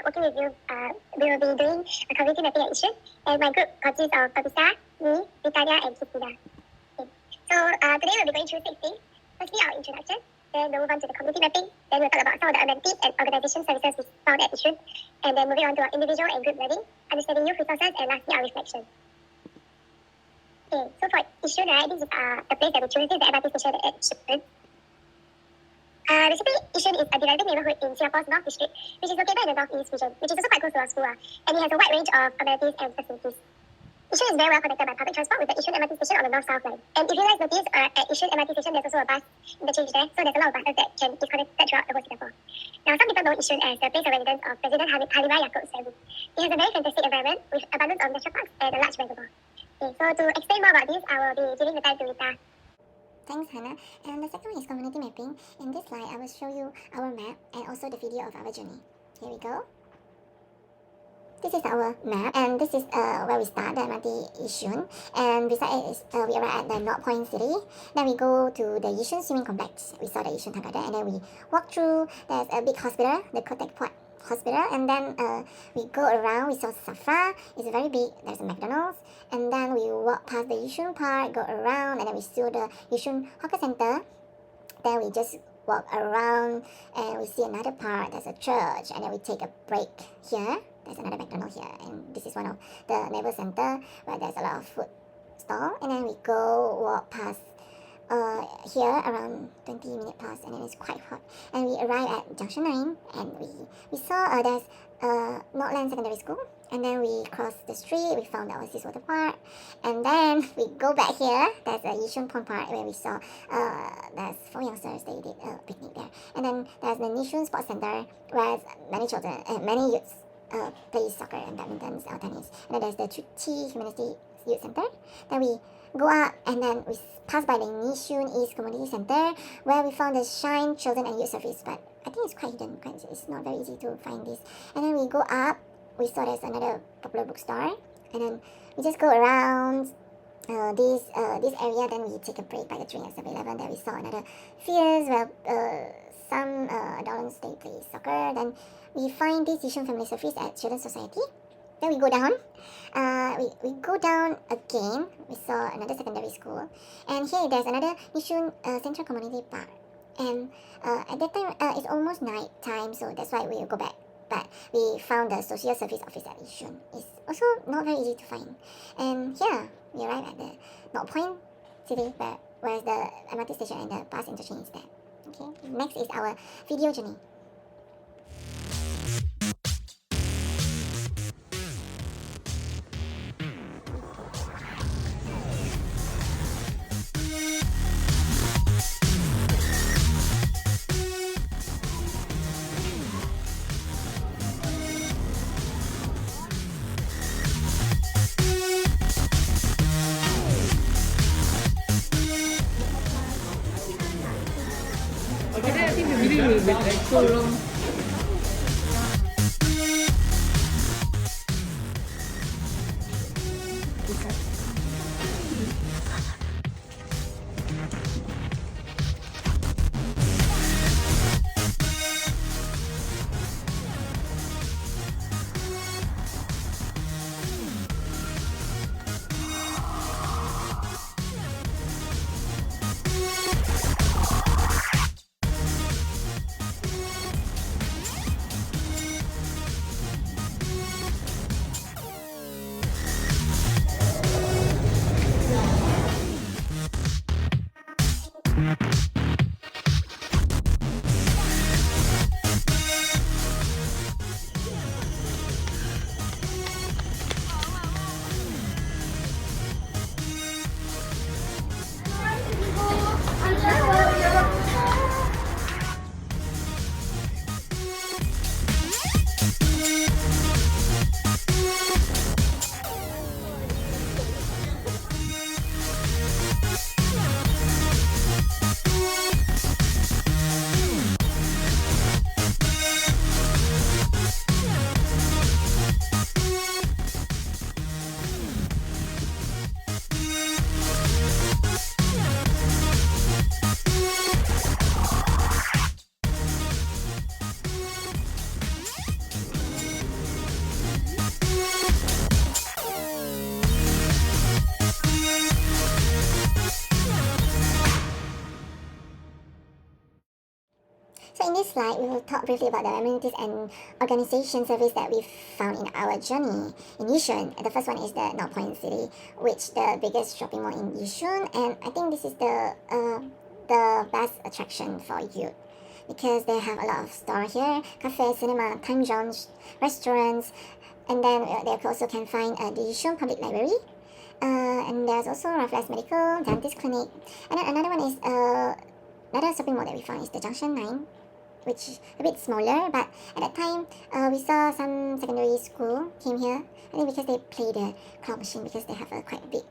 working with you, we will be doing a community mapping at Yishun. And my group consists of Amyssa, me, Ritania, and Qistina. Okay. So today we'll be going through 6 things. Firstly, our introduction. Then we'll move on to the community mapping. Then we'll talk about some of the amenities and organisation services we found at Yishun. And then moving on to our individual and group learning, understanding youth resources, and lastly, our reflection. Okay, so for Yishun, right, this is the place that we chose. This is the MRT station at Yishun. Basically, Yishun is a developing neighborhood in Singapore's North District, which is located in the Northeast region, which is also quite close to our school. And it has a wide range of amenities and facilities. Yishun is very well connected by public transport with the Yishun MRT station on the north-south line. And if you guys notice, at Yishun MRT station, there's also a bus interchange there, so there's a lot of buses that can be connected throughout the whole Singapore. Now, some people know Yishun as the place of residence of President Halimah Yacob Seri. It has a very fantastic environment with abundance of natural parks and a large reservoir. Okay, so to explain more about this, I will be giving the time to Rita. Thanks, Hannah. And the second one is community mapping. In this slide, I will show you our map and also the video of our journey. Here we go. This is our map, and this is where we start, the MRT Yishun. And beside it is, we arrive at the North Point City. Then we go to the Yishun Swimming Complex. We saw the Yishun Town Garden, and then we walk through. There's a big hospital, the Kotek Port Hospital, and then we go around. We saw Safra. It's very big. There's a McDonald's, and then we walk past the Yishun Park, go around, and then we see the Yishun Hawker Center. Then we just walk around, and we see another park. There's a church, and then we take a break here. There's another McDonald's here, and this is one of the neighbor center where there's a lot of food stall. And then we go walk past here around 20 minutes past, and then it's quite hot. And we arrive at Junction 9, and we saw there's Northland Secondary School. And then we cross the street, we found the Oasis Water Park. And then we go back here, there's a Yishun Pond Park where we saw there's 4 youngsters, they did a picnic there. And then there's the Yishun Sports Center where many children, many youths play soccer and badminton or tennis. And then there's the Chuchi Humanity Youth Center. Then we go up, and then we pass by the Yishun East Community Center where we found the Shine Children and Youth Service, but I think it's quite hidden, it's not very easy to find this. And then we go up, we saw there's another popular bookstore, and then we just go around this area. Then we take a break by the train at 7-Eleven. Then we saw another fields where some adolescents they play soccer. Then we find this Yishun Family Service at Children's Society. Then we go down. We go down again. We saw another secondary school, and here there's another Yishun Central Community Park. And at that time it's almost night time, so that's why we will go back. But we found the social service office at Yishun. It's also not very easy to find. And here we arrive at the North Point City, where's the MRT station and the bus interchange is there. Okay. Next is our video journey. I think the video will be like so long. slide, we will talk briefly about the amenities and organization service that we found in our journey in Yishun. The first one is the North Point City, which the biggest shopping mall in Yishun, and I think this is the best attraction for youth because they have a lot of stores here, cafe, cinema, time zones, restaurants, and then they also can find the Yishun Public Library. And there's also Raffles Medical, Dentist Clinic. And then another one is another shopping mall that we found is the Junction 9, which is a bit smaller, but at that time we saw some secondary school came here. I think because they play the claw machine because they have a quite big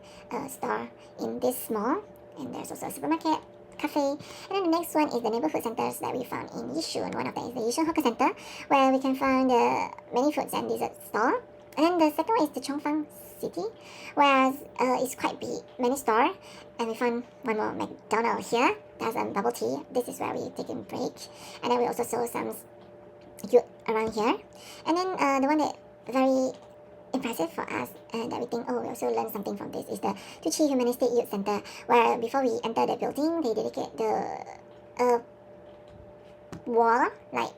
store in this mall. And there's also a supermarket, cafe. And then the next one is the neighborhood centers that we found in Yishun. One of them is the Yishun Hawker Center, where we can find many foods and dessert store. And then the second one is the Chongfang City, where it's quite big, many stores. And we found one more McDonald's here. There's a bubble tea. This is where we take a break. And then we also saw some youth around here. And then the one that very impressive for us and that we think, oh, we also learned something from this is the Tuchi Humanistic Youth Center, where before we enter the building, they dedicate the wall, like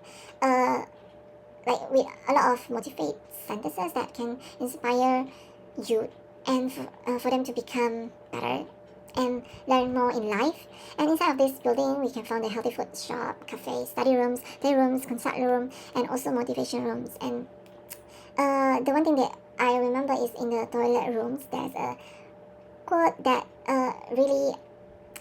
with a lot of motivate sentences that can inspire youth and for them to become better and learn more in life. And inside of this building, we can find a healthy food shop, cafe, study rooms, day rooms, concert room, and also motivation rooms. And the one thing that I remember is in the toilet rooms, there's a quote that really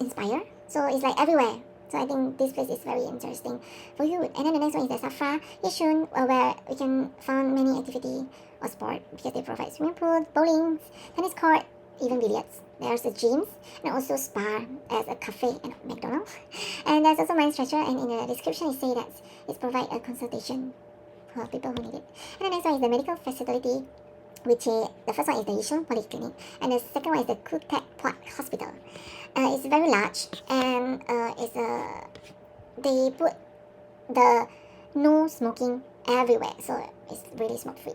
inspire. So it's like everywhere. So I think this place is very interesting for you. And then the next one is the Safra Yishun, where we can find many activity or sport because they provide swimming pool, bowling, tennis court, even billiards. There's a gym and also spa as a cafe and McDonald's. And there's also mind stretcher, and in the description it says that it provides a consultation for people who need it. And the next one is the medical facility, which is, the first one is the Yishun Polyclinic, and the second one is the Kutek Port Hospital. It's very large, and they put the no smoking everywhere, so it's really smoke free.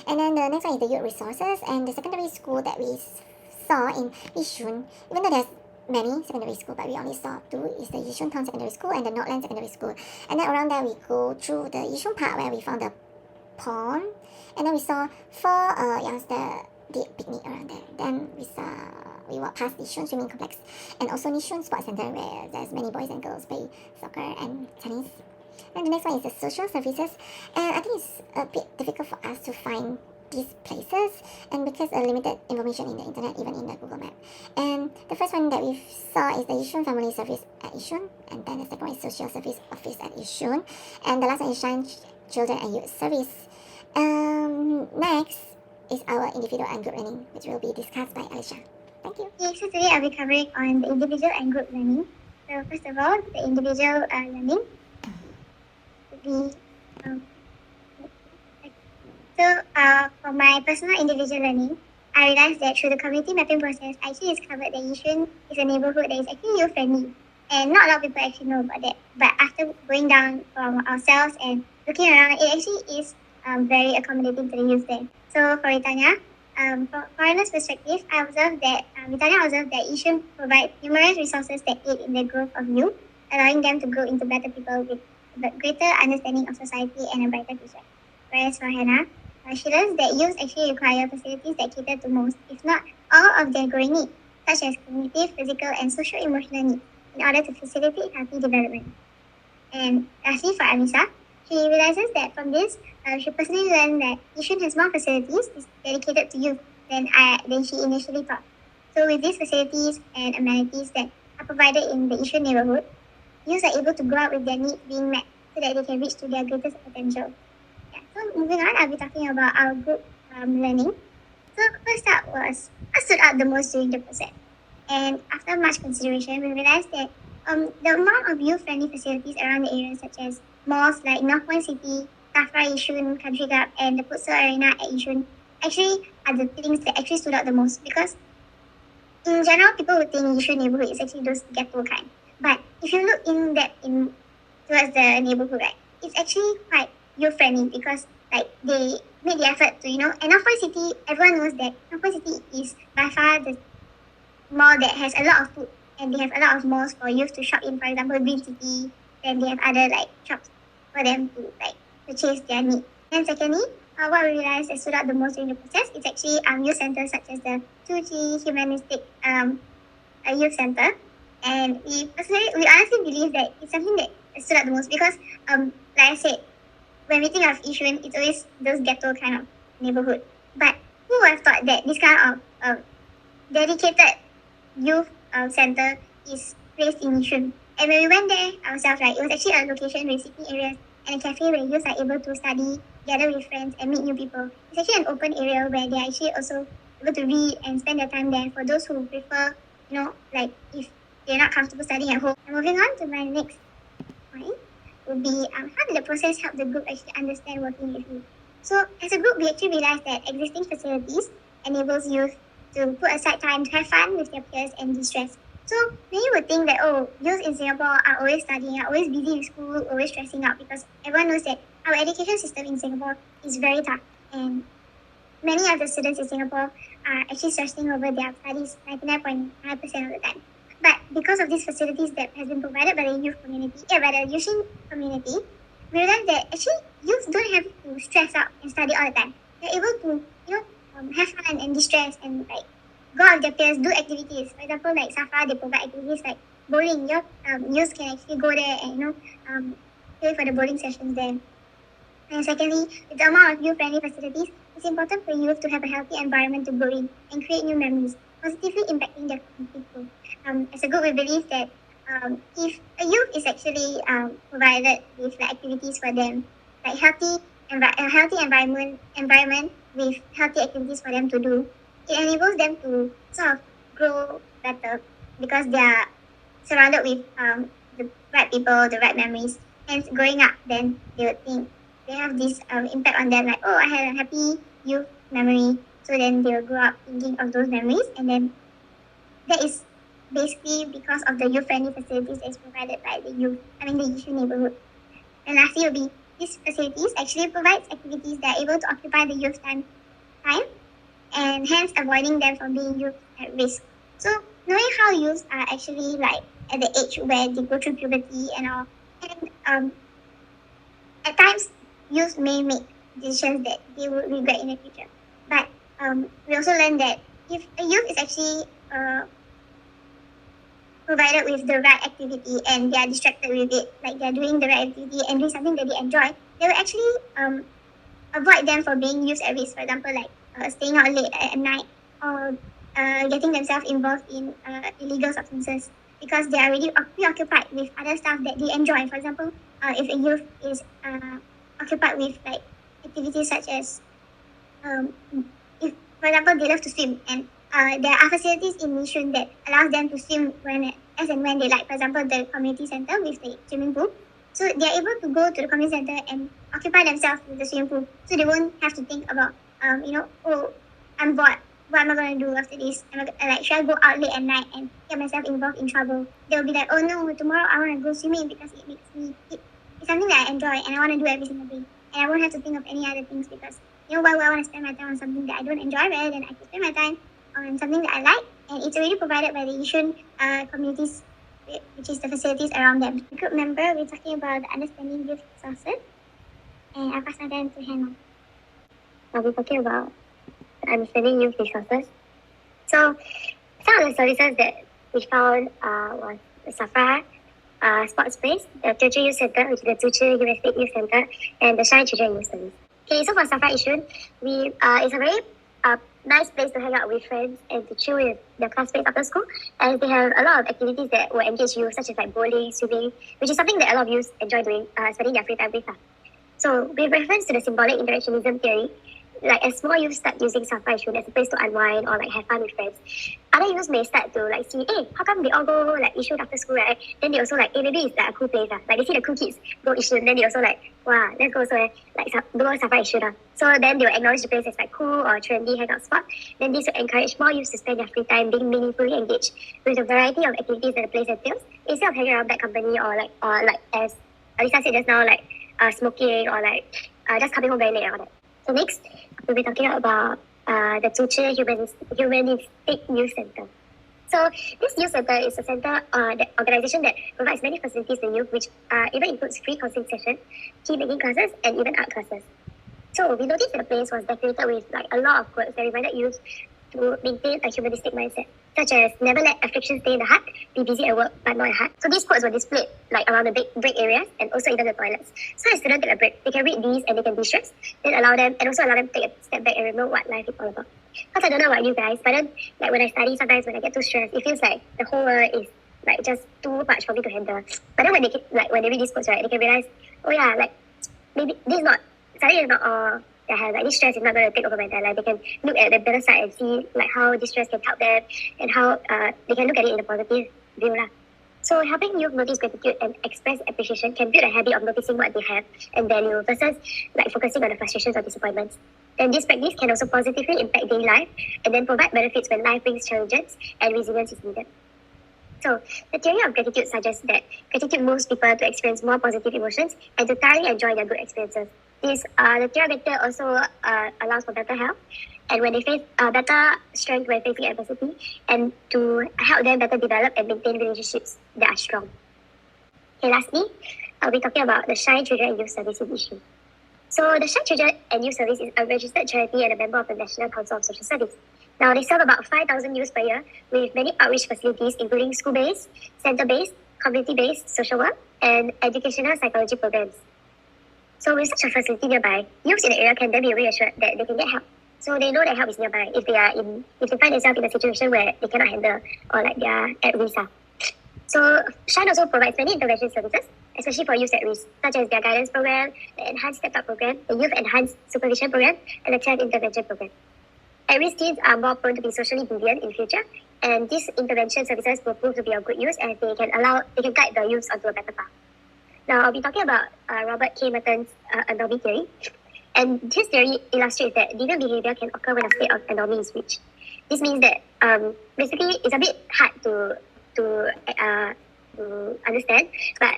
And then the next one is the youth resources and the secondary school that we saw in Yishun. Even though there's many secondary schools, but we only saw two, is the Yishun Town Secondary School and the Northland Secondary School. And then around there we go through the Yishun Park where we found the pond, and then we saw four youngsters did picnic around there. Then we walked past Yishun Swimming Complex and also Yishun Sports Center where there's many boys and girls play soccer and tennis. And the next one is the social services, and I think it's a bit difficult for us to find these places, and because of limited information in the internet, even in the Google Map. And the first one that we saw is the Yishun Family Service at Yishun, and then the second one is Social Service Office at Yishun, and the last one is Shine Children and Youth Service. Next is our individual and group learning, which will be discussed by Alicia. Thank you. Okay, so today I'll be covering on the individual and group learning. So first of all, the individual learning would be for my personal individual learning, I realized that through the community mapping process, I actually discovered that Yishun is a neighborhood that is actually youth friendly, and not a lot of people actually know about that. But after going down from ourselves and looking around, it actually is very accommodating to the youth there. So for Ritania, from foreigners' perspective, Ritania observed that Yishun provides numerous resources that aid in the growth of youth, allowing them to grow into better people with a greater understanding of society and a brighter future. Whereas for Hannah, she learns that youth actually require facilities that cater to most, if not all, of their growing needs, such as cognitive, physical, and social-emotional needs, in order to facilitate healthy development. And lastly, for Amyssa, she realizes that from this, she personally learned that Yishun has more facilities dedicated to youth than she initially thought. So with these facilities and amenities that are provided in the Yishun neighborhood, youths are able to grow up with their needs being met so that they can reach to their greatest potential. Yeah, so moving on, I'll be talking about our group learning. So first up was what stood out the most during the process. And after much consideration, we realized that the amount of youth-friendly facilities around the area, such as malls like North Point City, Safra Yishun Country Club, and the Futsal Arena at Yishun, actually are the things that actually stood out the most. Because in general, people would think Yishun neighborhood is actually those ghetto kind. But if you look in towards the neighborhood, right, it's actually quite youth-friendly because like they made the effort to, and North Point City, everyone knows that North Point City is by far the mall that has a lot of food, and they have a lot of malls for youth to shop in. For example, Green City, then they have other like shops for them to chase their need. And secondly, what we realized that stood out the most during the process is actually youth centers such as the Tzu Humanistic Youth Center. And we honestly believe that it's something that stood out the most because, like I said, when we think of Yishun, it's always those ghetto kind of neighborhood. But who would have thought that this kind of dedicated youth center is placed in Yishun? And when we went there ourselves, right, it was actually a location with sitting areas and a cafe where youth are able to study, gather with friends, and meet new people. It's actually an open area where they're actually also able to read and spend their time there for those who prefer, if they're not comfortable studying at home. And moving on to my next point would be how did the process help the group actually understand working with youth? So as a group, we actually realized that existing facilities enables youth to put aside time to have fun with their peers and de-stress. So many would think that, youth in Singapore are always studying, are always busy with school, always stressing out because everyone knows that our education system in Singapore is very tough. And many of the students in Singapore are actually stressing over their studies 99.9% of the time. But because of these facilities that has been provided by the youth community, by the Yishun community, we realized that actually youth don't have to stress out and study all the time. They're able to, have fun and distress and go out with their peers, do activities. For example, like SAFRA, they provide activities like bowling. Youth can actually go there and pay for the bowling sessions there. And secondly, with the amount of youth-friendly facilities, it's important for youth to have a healthy environment to grow in and create new memories, positively impacting their cognitive growth. As a group, we believe that if a youth is actually provided with activities for them, a healthy environment with healthy activities for them to do, it enables them to sort of grow better because they are surrounded with the right people, the right memories. Hence, growing up, then they would think they have this impact on them, like, I had a happy youth memory. So then they will grow up thinking of those memories, and then that is basically because of the youth-friendly facilities that is provided by the Yishun neighborhood. And lastly will be these facilities actually provides activities that are able to occupy the youth time, and hence avoiding them from being youth at risk. So knowing how youths are actually at the age where they go through puberty and all, and at times youth may make decisions that they would regret in the future. But we also learned that if a youth is actually provided with the right activity and they are distracted with it, like they're doing the right activity and doing something that they enjoy, they will actually avoid them from being used at risk. For example, staying out late at night or getting themselves involved in illegal substances because they are already preoccupied with other stuff that they enjoy. For example, if a youth is occupied with activities such as if, for example, they love to swim and there are facilities in Yishun that allows them to swim as and when they like. For example, the community center with the swimming pool. So they are able to go to the community center and occupy themselves with the swimming pool. So they won't have to think about, I'm bored. What am I going to do after this? Should I go out late at night and get myself involved in trouble? They'll be like, oh no, tomorrow I want to go swimming because it's something that I enjoy and I want to do every single day. And I won't have to think of any other things because, why would I want to spend my time on something that I don't enjoy rather than I can spend my time on something that I like, and it's already provided by the Yishun communities, which is the facilities around them. Group member, we're talking about understanding youth resources, and I'll pass my time to Hannah. I'll be talking about understanding youth resources. So, some of the services that we found was the SAFRA Sports Place, the Teochew Youth Center, which is the Teochew Humanistic Youth Center, and the Shine Children Youth Service. Okay, so for SAFRA Yishun, it's a very nice place to hang out with friends and to chill with their classmates after school, and they have a lot of activities that will engage you, such as bowling, swimming, which is something that a lot of youth enjoy doing, spending their free time with. So with reference to the symbolic interactionism theory, as more youth start using SAFRA Yishun as a place to unwind or have fun with friends, other youths may start to see, hey, how come they all go Yishun after school, right? Then they also maybe it's a cool place. They see the cool kids go Yishun, then they also wow, let's go also go SAFRA Yishun. So then they will acknowledge the place as cool or trendy hangout spot. Then this will encourage more youth to spend their free time being meaningfully engaged with the variety of activities that the place entails, instead of hanging around bad company or as Alisa said just now, smoking or just coming home very late and all that. So next, we'll be talking about the Tzu Humanistic Youth Center. So this youth center is a center, the organization that provides many facilities to youth, which even includes free counseling sessions, key making classes, and even art classes. So we noticed that the place was decorated with like a lot of quotes that reminded youth to maintain a humanistic mindset, such as never let affliction stay in the heart, be busy at work but not at heart. So these quotes were displayed like around the break areas and also even the toilets. So as students take a break, they can read these and they can de-stress, then allow them to take a step back and remember what life is all about. Because I don't know about you guys, but then like when I study, sometimes when I get too stressed, it feels like the whole world is like just too much for me to handle. But then when they read these quotes, right, they can realize, oh yeah, like maybe this is not study is not all that has like this stress is not going to take over my entire life. They can look at the better side and see like how this stress can help them and how they can look at it in a positive view lah. So helping youth notice gratitude and express appreciation can build a habit of noticing what they have and value versus like focusing on the frustrations or disappointments. Then this practice can also positively impact daily life and then provide benefits when life brings challenges and resilience is needed. So the theory of gratitude suggests that gratitude moves people to experience more positive emotions and to thoroughly enjoy their good experiences. The theory of gratitude also allows for better health and when they face better strength when facing adversity and to help them better develop and maintain relationships that are strong. Okay, lastly, I'll be talking about the Shine Children and Youth Service in Yishun. So the Shine Children and Youth Service is a registered charity and a member of the National Council of Social Service. Now, they serve about 5,000 youths per year with many outreach facilities including school-based, center-based, community-based social work, and educational psychology programs. So with such a facility nearby, youths in the area can then be reassured that they can get help. So they know that help is nearby if they find themselves in a situation where they cannot handle or like they are at risk. So Shine also provides many intervention services, especially for youth at risk, such as their guidance program, the Enhanced Step Up program, the Youth Enhanced Supervision program, and the Child Intervention program. At-risk teens are more prone to be socially deviant in future, and these intervention services will prove to be of good use as they can guide the youths onto a better path. Now, I'll be talking about Robert K. Merton's anomaly theory. And his theory illustrates that deviant behavior can occur when a state of anomaly is reached. This means that basically it's a bit hard to understand, but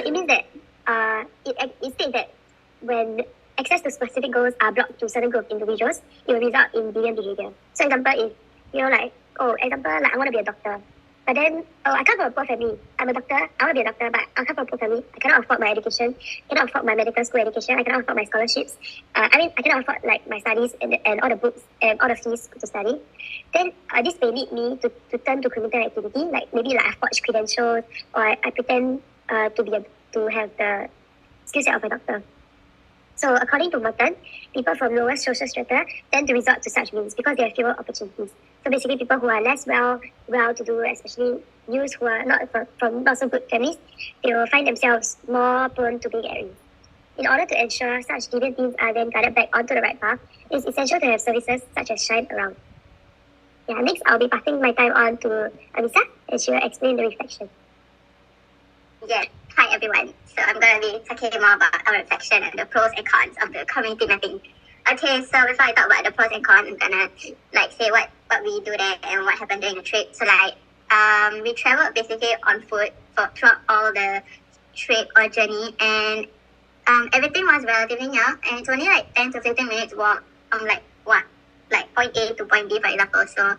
it means that it states that when access to specific goals are blocked to certain group of individuals, it will result in deviant behavior. So example is, I want to be a doctor. But then, I come from a poor family. I'm a doctor. I want to be a doctor, but I come from a poor family. I cannot afford my education. I cannot afford my medical school education. I cannot afford my scholarships. I cannot afford like my studies and all the books and all the fees to study. Then this may lead me to turn to criminal activity. Like maybe like I forge credentials or I pretend to have the skill set of a doctor. So according to Merton, people from lower social strata tend to resort to such means because they have fewer opportunities. So basically people who are less well-to-do, especially youths who are not from not so good families, they will find themselves more prone to being at risk. In order to ensure such deviant teens are then guided back onto the right path, it's essential to have services such as Shine around. Yeah, next I'll be passing my time on to Amyssa and she will explain the reflection. Yeah, hi everyone. So I'm going to be talking more about our reflection and the pros and cons of the community mapping. Okay, so before I talk about the pros and cons, I'm gonna say what we do there and what happened during the trip. So we traveled basically on foot throughout all the trip or journey, and everything was relatively near, and it's only like 10 to 15 minutes walk from point A to point B, for example. So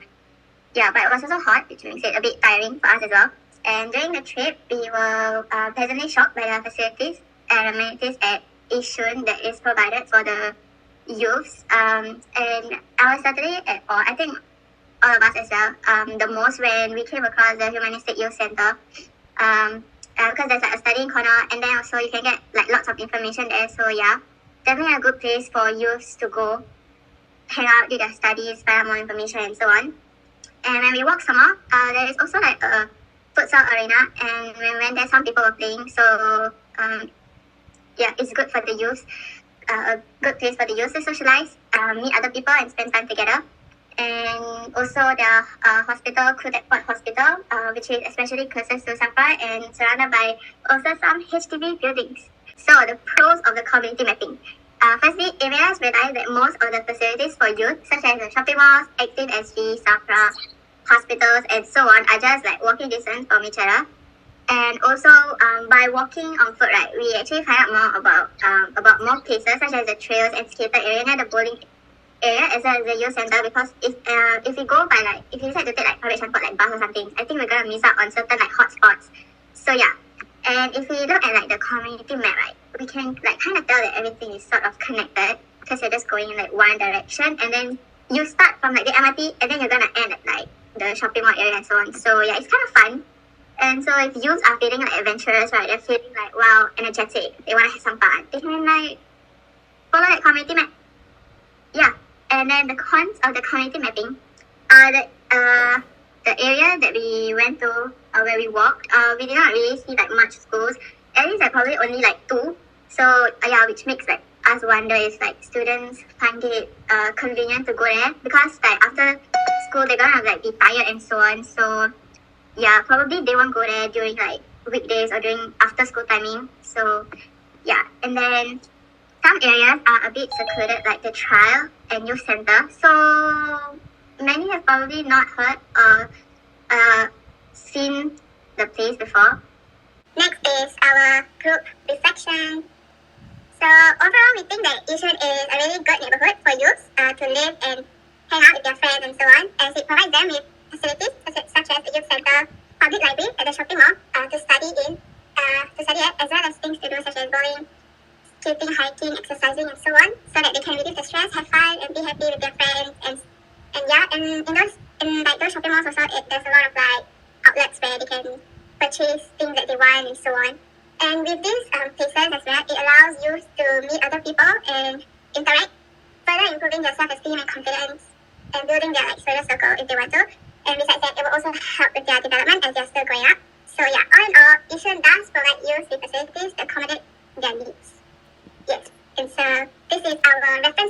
yeah, but it was also hot, which makes it a bit tiring for us as well. And during the trip, we were pleasantly shocked by the facilities and amenities at Yishun that is provided for the youths. And I was certainly at awe, I think all of us as well, the most when we came across the Humanistic Youth Center. Because there's like a studying corner, and then also you can get like lots of information there. So yeah, definitely a good place for youths to go hang out, do their studies, find out more information and so on. And when we walk some more, there is also like a futsal arena, and when there's some people were playing, so yeah, it's good for the youth, a good place for the youth to socialize, meet other people and spend time together. And also the hospital, Krutekpot Hospital, which is especially closest to Safra and surrounded by also some HDB buildings. So the pros of the community mapping. Firstly, areas realize that most of the facilities for youth, such as the shopping malls, Active SG, Safra, hospitals and so on, are just like walking distance from each other. And also by walking on foot, right, we actually find out more about more places such as the trails and skater area near the bowling area as well as the youth center, because if we go by like, if you decide to take like public transport like bus or something, I think we're gonna miss out on certain like hotspots. So yeah, and if we look at like the community map, right, we can like kind of tell that everything is sort of connected because you're just going in like one direction, and then you start from like the MRT and then you're gonna end at like the shopping mall area and so on. So yeah, it's kind of fun. And so if youths are feeling like adventurous, right, they're feeling like wow, energetic, they want to have some fun, they can like follow that community map. Yeah, and then the cons of the community mapping are that the area that we went to or where we walked, we did not really see like much schools. At least like probably only like 2. So yeah, which makes like us wonder if like students find it convenient to go there, because like after school they're gonna like be tired and so on. So yeah, probably they won't go there during like weekdays or during after school timing. So yeah, and then some areas are a bit secluded, like the trial and youth center. So many have probably not heard or seen the place before. Next is our group reflection. So overall, we think that Yishun is a really good neighborhood for youth to live and hang out with their friends and so on, as it provides them with facilities such as the youth center, public library at the shopping mall to study at, as well as things to do such as bowling, skating, hiking, exercising, and so on, so that they can reduce the stress, have fun, and be happy with their friends. And yeah, and in like those shopping malls also, there's a lot of like outlets where they can purchase things that they want and so on. And with these places as well, it allows youth to meet other people and interact, further improving their self-esteem and confidence, and building their like social circle if they want to. And besides that, it will also help with their development as they're still growing up. So yeah, all in all, Yishun does provide youth with facilities to accommodate their needs. Yes, and so this is our reference